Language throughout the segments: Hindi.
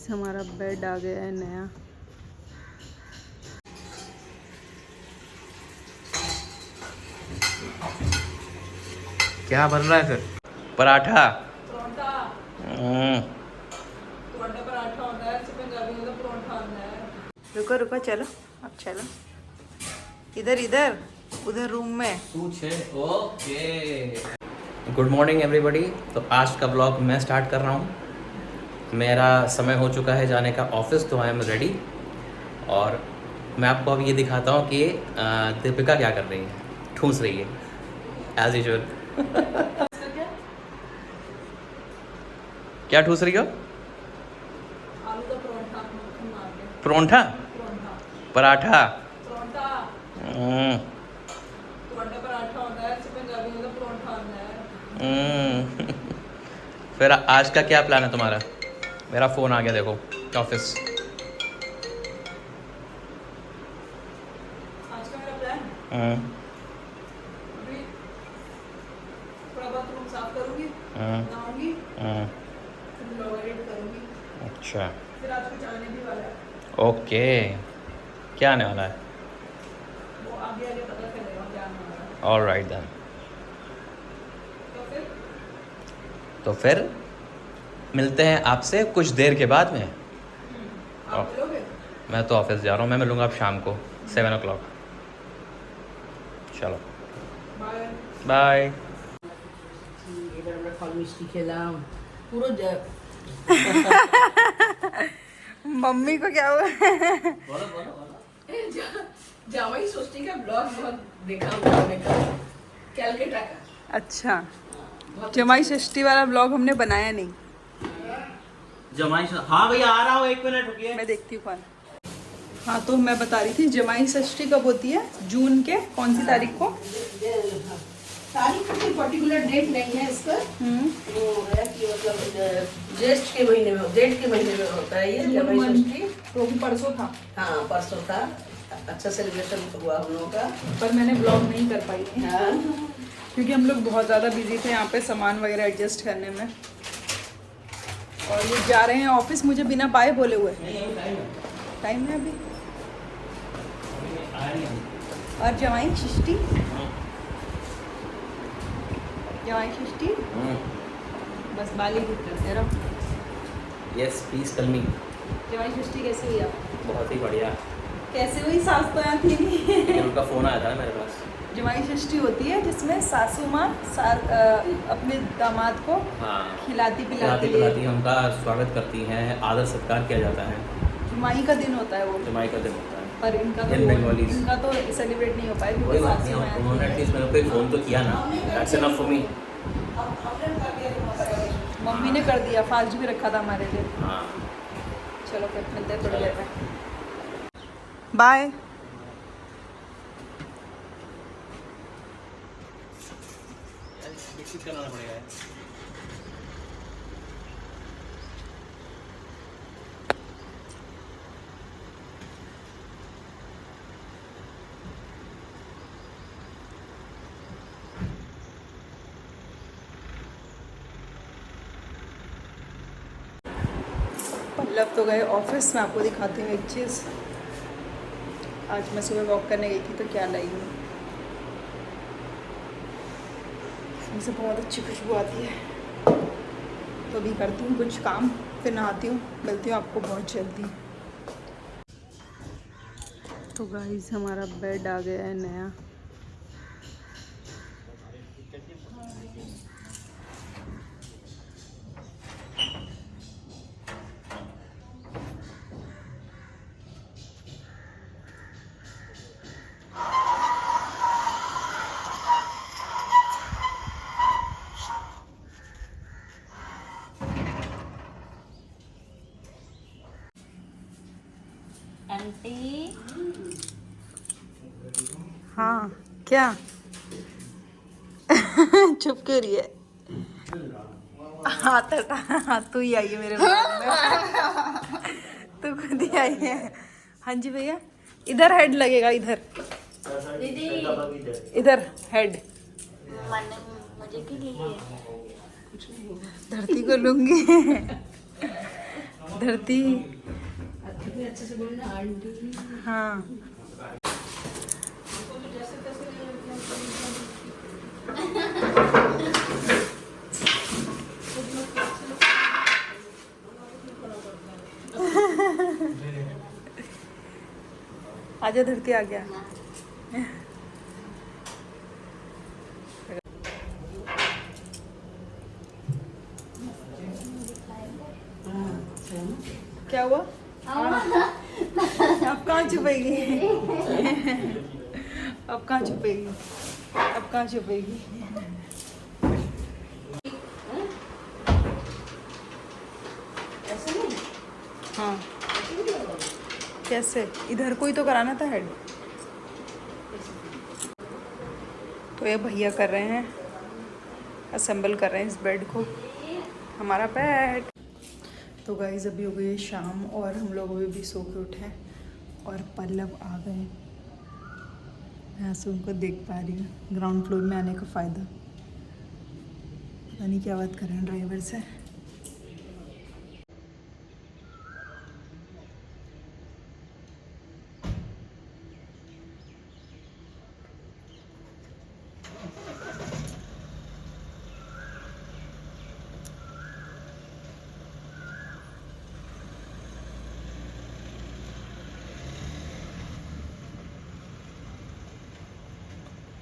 हमारा बेड आ गया है नया। क्या बन रहा है फिर? पराठा। परोंठा। परोंठा पराठा होता है, पंजाबी में तो परोंठा होता है। रुको रुको, चलो अब चलो इधर इधर उधर रूम में। ओके। Good morning everybody. तो आज का ब्लॉग मैं स्टार्ट कर रहा हूँ। मेरा समय हो चुका है जाने का ऑफिस, तो आई एम रेडी। और मैं आपको अब ये दिखाता हूँ कि दीपिका क्या कर रही है। ठूस रही है एज यूजुअल। क्या ठूस रही हो? आलू का परोंठा मक्खन मार के। परोंठा? परोंठा पराठा? परोंठा। परोंठा पराठा होता है, पंजाबी में तो परोंठा होता है। फिर आज का क्या प्लान है तुम्हारा? मेरा फ़ोन आ गया, देखो ऑफिस। आज का मेरा प्लान अभी थोड़ा बहुत रूम साफ करूंगी, नहाऊंगी, फिर ब्लॉग एडिट करूंगी। अच्छा, फिर आज कुछ आने भी वाला है। ओके। क्या आने वाला है? वो आगे आगे पता चलेगा क्या आने वाला है। All right then. तो फिर तो फिर मिलते हैं आपसे कुछ देर के बाद में। आप मिलोगे? मैं तो ऑफिस जा रहा हूँ, मैं मिलूँगा आप शाम को 7 o'clock। चलो बाय बाय। এবার আমরা ফল মিষ্টি খেলাম পুরো मम्मी को क्या हुआ? জামাই ষষ্ঠী का ब्लॉग बहुत देखा हमने कैलकाटा का। अच्छा, जमाई षष्ठी वाला ब्लॉग हमने बनाया नहीं। जमाई, हाँ भैया आ रहा हूँ, 1 मिनट रुकिए। मैं देखती हूँ कौन। हाँ, तो मैं बता रही थी जमाई षष्ठी कब होती है, जून के कौन सी तारीख को? तारीख की पर्टिकुलर डेट नहीं है इसका। वो है कि मतलब ज्येष्ठ के महीने में, जेठ के महीने में होता है ये जमाई षष्ठी। तो भी परसों था। हाँ परसों था, अच्छा सेलिब्रेशन हुआ हम लोगों का। पर मैंने ब्लॉग नहीं कर पाई थी हाँ क्योंकि हम लोग बहुत ज़्यादा बिजी थे यहाँ पे सामान वगैरह एडजस्ट करने में। और ये जा रहे हैं ऑफिस मुझे बिना बाय बोले हुए। टाइम है अभी। और जमाई षष्ठी, जमाई षष्ठी बस बाली बुक करते रहो। Yes please tell me. Jamai Shashthi कैसे हुई आप? बहुत ही बढ़िया। कैसे हुई? सास तो यहाँ थी नहीं। उनका फ़ोन आया था ना मेरे पास। जमाई षष्ठी होती है जिसमें सासू माँ अपने दामाद को हाँ, खिलाती पिलाती पिलाती उनका स्वागत करती हैं, आदर सत्कार किया जाता है। जमाई का दिन होता है वो, जमाई का दिन होता है। पर इनका In Bengalis। इनका तो सेलिब्रेट नहीं हो पाया कोई क्योंकि बात सासू नहीं, माँ उन्होंने एटलीस्ट मेरे को एक फ़ोन तो किया ना, that's enough for me. Mummy ने कर दिया, फास्ट भी रखा था हमारे लिए। हाँ चलो फिर मिलते हैं थोड़ी देर में। बाय। कराना पड़ेगा। पल्लव तो गए ऑफिस में, आपको दिखाती हूँ एक चीज़। आज मैं सुबह वॉक करने गई थी तो क्या लाई हूँ, इसमें से बहुत अच्छी खुशबू आती है। तो अभी करती हूँ कुछ काम, फिर नहाती हूँ, मिलती हूँ आपको बहुत जल्दी। तो गाइस हमारा बेड आ गया है नया। आंटी हाँ क्या? चुप क्यों रही है? हाथ हटा, हाथ तू ही आई है मेरे ब्लॉग में। तू खुद ही आई है। हाँ जी भैया, इधर हेड लगेगा, इधर दीदी इधर हेड। मुझे के लिए धरती को लूंगी। धरती। अच्छे से बोलना आंटी। हाँ आजा धरती आ गया। क्या हुआ? अब कहाँ छुपेगी? अब कहाँ छुपेगी? अब कहाँ छुपेगी? ऐसे नहीं, हाँ कैसे? इधर को ही तो कराना था हेड। तो ये भैया कर रहे हैं, असेंबल कर रहे हैं इस बेड को, हमारा बेड। तो गाइस अभी हो गई है शाम और हम लोग अभी भी सो के उठे और पल्लव आ गए। यहाँ से उनको देख पा रही हूँ। ग्राउंड फ्लोर में आने का फ़ायदा, पता नहीं क्या बात कर रहे हैं ड्राइवर से।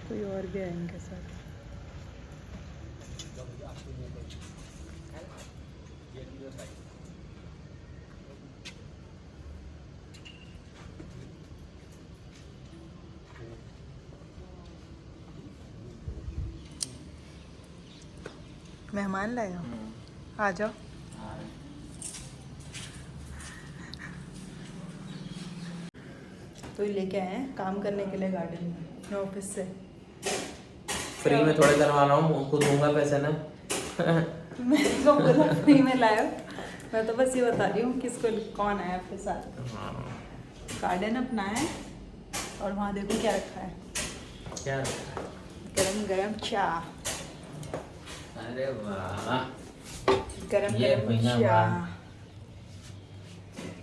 कोई और भी है इनके साथ। मेहमान लाए हो? आ जाओ। तो ये लेके आए हैं काम करने के लिए गार्डन में अपने ऑफिस से। फ्री में थोड़े करवा रहा हूँ, उनको दूंगा पैसे ना। मैं तो बोला फ्री में लाया, मैं तो बस ये बता रही हूँ किसको कौन आया आपके साथ। गार्डन अपना है और वहाँ देखो क्या रखा है, क्या? गरम गरम चाय। अरे वाह, गरम ये गरम भैया चाय वाह।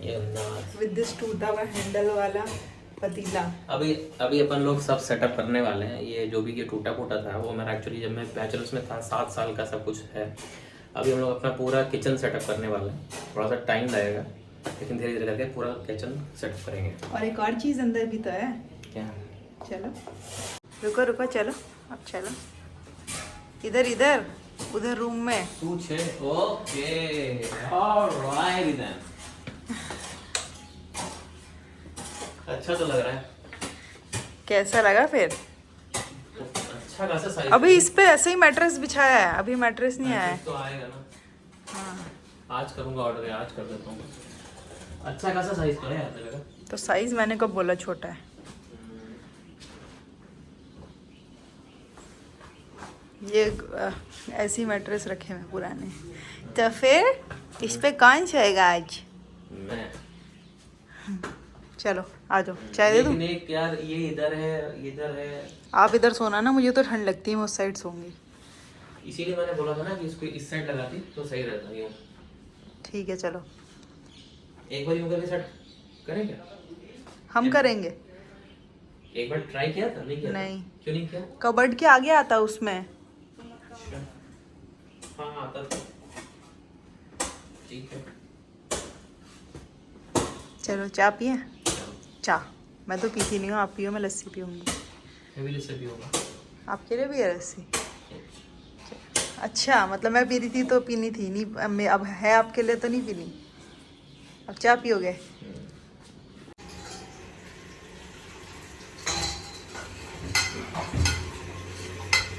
ये अंदाज। विद दिस टूटा हुआ हैंडल वाला पतीला। अभी अपन लोग सब सेटअप करने वाले हैं। ये जो भी ये टूटा फूटा था वो मेरा एक्चुअली जब मैं बैचलर्स में था 7 साल का सब कुछ है। अभी हम लोग अपना पूरा किचन सेटअप करने वाले हैं। थोड़ा सा टाइम लगेगा लेकिन धीरे धीरे करके पूरा किचन सेटअप करेंगे। और एक और चीज़ अंदर भी तो है। क्या? चलो रुको रुको, चलो अब चलो इधर इधर उधर रूम में। पूछे ओके ऑलराइट देन। अच्छा तो लग रहा है। कैसा लगा फिर? अच्छा खासा साइज। अभी इस पे ऐसे ही मैट्रेस बिछाया है, अभी मैट्रेस नहीं आया है। तो आएगा ना। हाँ आज करूंगा ऑर्डर, आज कर देता हूँ। अच्छा खासा साइज तो है यार मेरे का। तो साइज मैंने कब बोला छोटा है? ये ऐसी मैट्रेस रखे हैं पुराने। तो फिर इस पे कौन सोएगा आज? मैं। चलो आ जाओ, चाय दे दूँ? लेकिन एक यार ये इधर है, इधर है। आप इधर सोना ना, मुझे तो ठंड लगती है, मैं उस साइड सोऊंगी। इसीलिए मैंने बोला था ना कि इसको इस साइड लगाती तो सही रहता। यूं ठीक है चलो एक बार यूं करके सेट करें क्या? हम करेंगे। एक बार ट्राई किया था? नहीं किया था? नहीं। क्यों नहीं किया? कबर्ड के आगे आता उसमें। अच्छा हाँ आता था। ठीक है चलो चाय पिए? चाय मैं तो पीती नहीं हूँ, आप पियो, मैं लस्सी पीऊँगी। मैं भी लस्सी पीऊंगा। आपके लिए भी है लस्सी? अच्छा मतलब मैं पी रही थी तो पीनी थी नहीं, अब है आपके लिए तो नहीं पीनी, अब चाय पियोगे?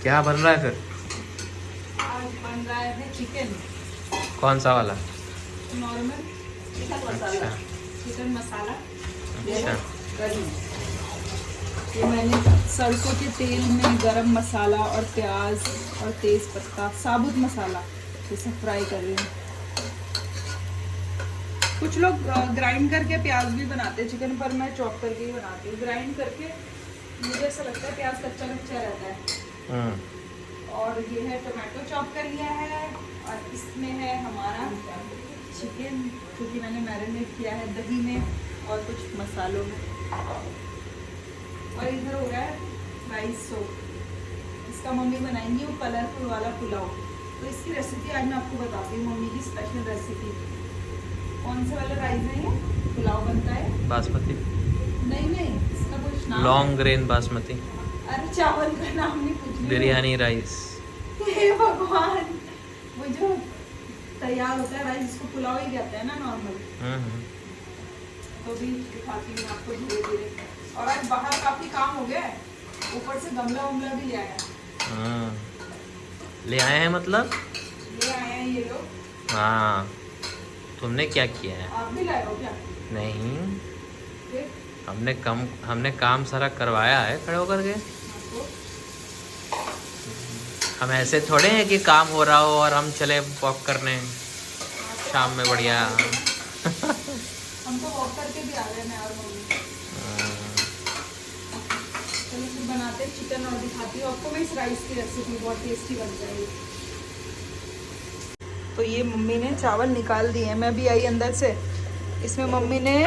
क्या बन रहा है फिर? आज बन रहा है चिकन। कौन सा वाला? नॉर्मल चिकन मसाला। अच्छा चिकन मसाला अच्छा। ये मैंने सरसों के तेल में गरम मसाला और प्याज और तेज पत्ता साबुत मसाला ये सब फ्राई कर रही हूँ। कुछ लोग ग्राइंड करके प्याज भी बनाते हैं चिकन, पर मैं चॉप करके ही बनाती हूँ। ग्राइंड करके मुझे ऐसा लगता है प्याज कच्चा कच्चा रहता है। और ये है टोमेटो चॉप कर लिया है और इसमें है हमारा चिकन क्योंकि मैंने मैरिनेट किया है दही में और कुछ मसालों में। और इधर हो रहा है राइस सोप, इसका मम्मी बनाएंगी वो कलरफुल वाला पुलाव। तो इसकी रेसिपी आज मैं आपको बताती हूँ, मम्मी की स्पेशल रेसिपी। कौन से वाला राइस है ये पुलाव बनता है? बासमती, नहीं इसका कुछ नाम लॉन्ग है। ग्रेन बासमती, अरे चावल का नाम नहीं पूछ रही। बिरयानी राइस। हे भगवान, वो जो तैयार होता है राइस जिसको पुलाव ही कहते हैं ना नॉर्मल। तो भी दिखाती हूँ आपको धीरे धीरे। और आज बाहर काफी काम हो गया है, ऊपर से गमला वमला भी ले आया। ले आए हैं मतलब? ले आए हैं ये लोग। हाँ, तुमने क्या किया है? आप भी लाए हो क्या? नहीं, फिर हमने काम सारा करवाया है खड़े होकर के। आपको हम ऐसे थोड़े हैं कि काम हो रहा हो और हम चले वॉक करने शाम में बढ़िया। हम तो वॉक करके भी आ रहे हैं मैं और मम्मी। चलो फिर बनाते हैं चिकन और दिखाती हूँ आपको मैं इस राइस की रेसिपी, बहुत टेस्टी बन जाएगी। तो ये मम्मी ने चावल निकाल दिए हैं, मैं भी आई अंदर से। इसमें मम्मी ने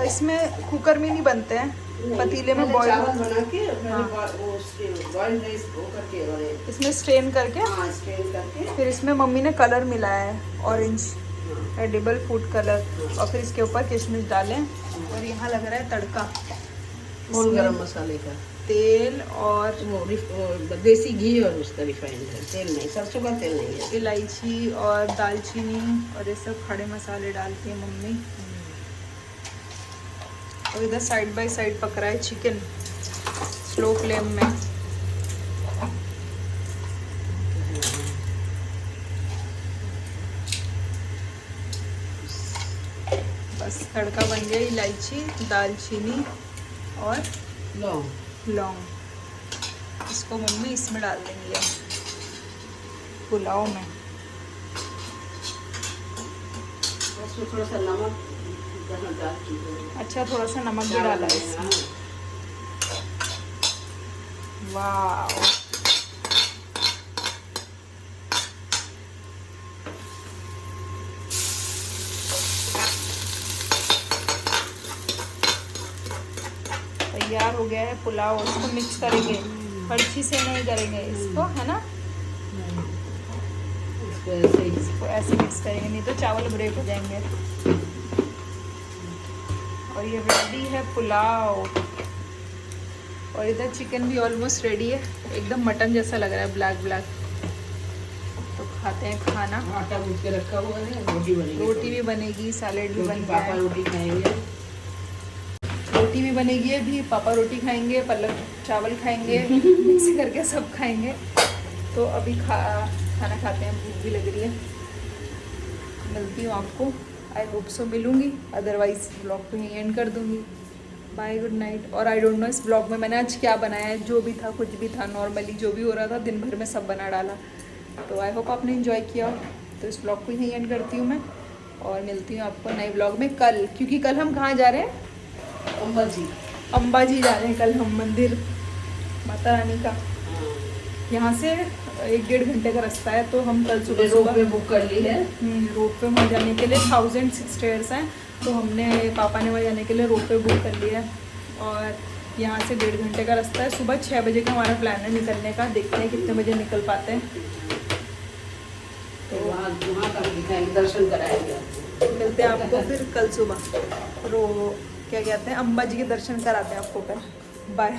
इसमें कुकर में नहीं बनते हैं, पतीले में बॉईल चावल बना के हाँ। वो उसके बॉइल्ड राइस वो करके और इसमें स्ट्रेन करके हाँ स्ट्रेन करके फिर इसमें मम्मी ने कलर मिलाया है, ऑरेंज एडिबल फूड कलर। और फिर इसके ऊपर किशमिश डालें। और यहाँ लग रहा है तड़का, होल गरम मसाले का तेल और वो देसी घी और उसका रिफाइंड है, तेल नहीं, सरसों का तेल नहीं है। इलायची और दालचीनी और ये सब खड़े मसाले डालती है मम्मी। और इधर साइड बाय साइड पक रहा है चिकन स्लो फ्लेम में। बस तड़का बन गया, इलायची दालचीनी और लौंग लौंग। इसको मम्मी इसमें डाल देंगे पुलाव में। उसमें थोड़ा सा नमक डाल दीजिए। अच्छा, थोड़ा सा नमक भी डाला है इसमें। वाह, तैयार हो गया है पुलाव। इसको मिक्स करेंगे, कड़छी से नहीं करेंगे इसको, है ना? इसको ऐसे मिक्स करेंगे, नहीं तो चावल ब्रेक हो जाएंगे। और ये रेडी है पुलाव। और इधर चिकन भी ऑलमोस्ट रेडी है, एकदम मटन जैसा लग रहा है, ब्लैक ब्लैक। तो खाते हैं खाना। आटा गूंथ के रखा हुआ है, रोटी बनेगी। रोटी भी बनेगी, सैलेड भी बन पापा गया है। रोटी खाएंगे, रोटी भी बनेगी अभी, पापा रोटी खाएंगे, पलक चावल खाएंगे, मिक्स करके सब खाएंगे। तो अभी खाना खाते हैं, भूख भी लग रही है। मिलती हूँ आपको, आई होप सो मिलूँगी, अदरवाइज ब्लॉग को यहीं एंड कर दूँगी। Bye, good night. और आई डोंट नो इस ब्लॉग में मैंने आज क्या बनाया है, जो भी था कुछ भी था, नॉर्मली जो भी हो रहा था दिन भर में सब बना डाला। तो आई होप आपने इन्जॉय किया। तो इस ब्लॉग को यहीं एंड करती हूँ मैं, और मिलती हूँ आपको नए ब्लॉग में कल। क्योंकि कल हम कहाँ जा रहे हैं? अंबाजी जा रहे हैं कल हम, मंदिर माता रानी का। यहाँ से 1-1.5 घंटे का रास्ता है। तो हम कल सुबह रोपवे बुक कर ली है। रोपवे वहाँ जाने के लिए 1000 स्टेयर्स हैं, तो हमने पापा ने वहाँ जाने के लिए रोपवे बुक कर लिया है। और यहाँ से 1.5 घंटे का रास्ता है। सुबह 6 बजे का हमारा प्लान है निकलने का, देखते हैं कितने बजे निकल पाते हैं। तो वहाँ का दिखाएंगे, दर्शन कराएंगे। मिलते हैं आपको फिर कल सुबह, क्या कहते हैं, अंबाजी के दर्शन कराते हैं आपको कल। बाय।